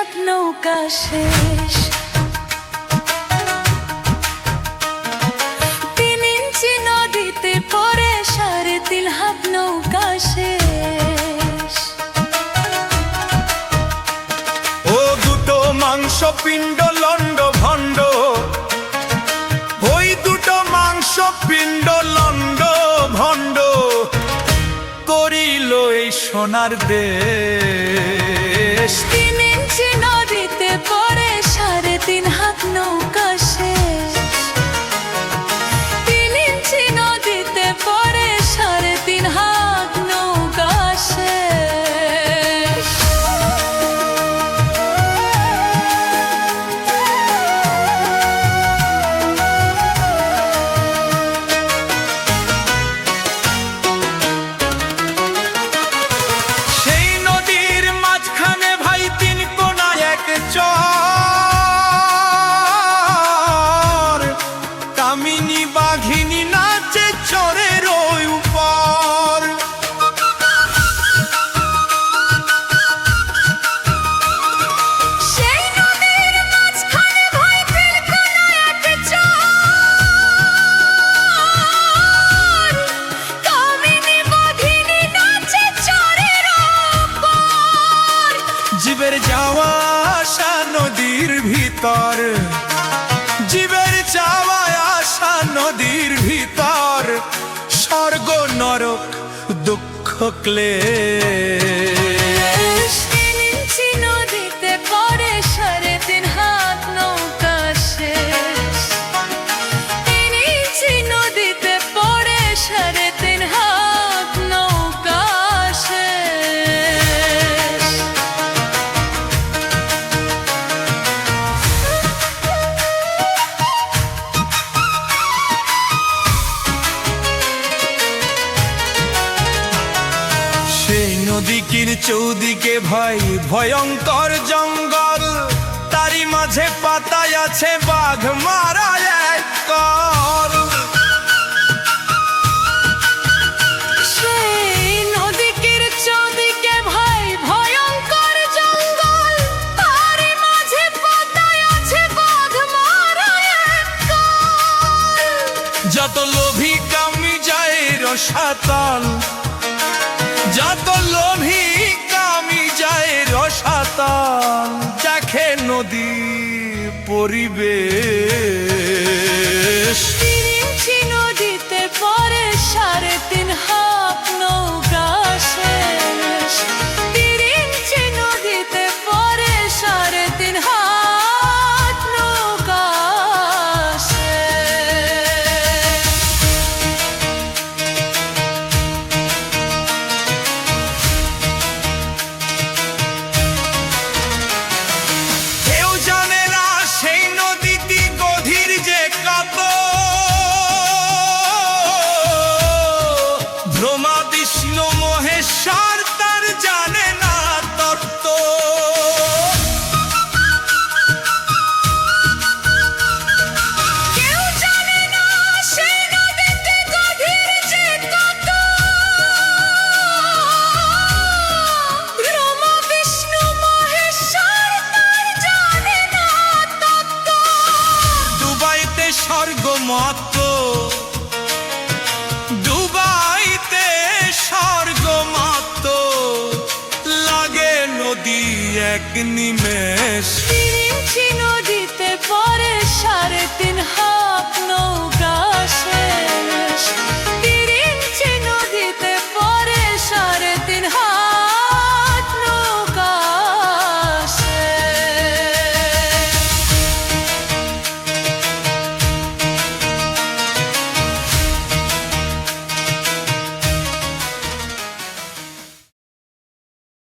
হাত নৌকা শেষ। 3 ইঞ্চি নদীতে পড়ে 3.5 হাত নৌকা শেষ। ও দুটো মাংস পিণ্ড লন্ড ভণ্ড, ওই দুটো মাংস পিণ্ড লন্ড ভণ্ড করিল এই সোনার দেশ। 3 ইঞ্চি নদীতে পড়ে 3.5 হাত নৌকা শেষ। 3 ইঞ্চি নদীতে পড়ে 3.5 হাত নৌকা শেষ। সেই নদীর মাঝখানে ভাই 3 কোনা এক চর, কামিনী বাঘিনী নাচে চরের ওই উপর। সেই নদীর মাঝখানে ভাই 3 কোনা এক চর, কামিনী বাঘিনী নাচে চরের উপর। জীবের যাওয়া আসা নদীর ভিতর, জীবের যাওয়া আসা নদীর ভিতর, স্বর্গ নরক দুঃখ ক্লেশ। 3 ইঞ্চি নদীতে পড়ে 3.5 হাত নৌকা শেষ। 3 ইঞ্চি নদীতে পড়ে 3.5 হাত নৌকা শেষ। সেই নদীর চৌদিকে ভাই ভয়ঙ্কর জঙ্গল, তারই মাঝে পাতায় আছে বাঘ মারা এক কল। সেই নদীর চৌদিকে ভাই ভয়ঙ্কর জঙ্গল, তারই মাঝে পাতায় আছে বাঘ মারা এক কল। যত লোভী কামি যায় রসাতল, যত লোভী কামি যায় রসাতল, দেখে নদী পরিবেশ। 3 ইঞ্চি নদীতে পড়ে 3.5 হাত নৌকা শেষ। 3 ইঞ্চি নদীতে পড়ে 3.5 হাত নৌকা শেষ। কেউ জানে না সেই নদীটি গভীর যে কত, ব্রহ্মা বিষ্ণু মহেশ্বর তার জানে না তত্ত্ব। কেউ জানে না সেই নদীতে গভীর যে কত, ব্রহ্মা বিষ্ণু মহেশ্বর তার জানে না তত্ত্ব। দুবাইতে স্বর্গ মাত্র, দুবাইতে স্বর্গ মাত্র, লাগে নদী এক নিমেষ। 3 ইঞ্চি নদীতে পড়ে 3.5 হাত নৌকা শেষ।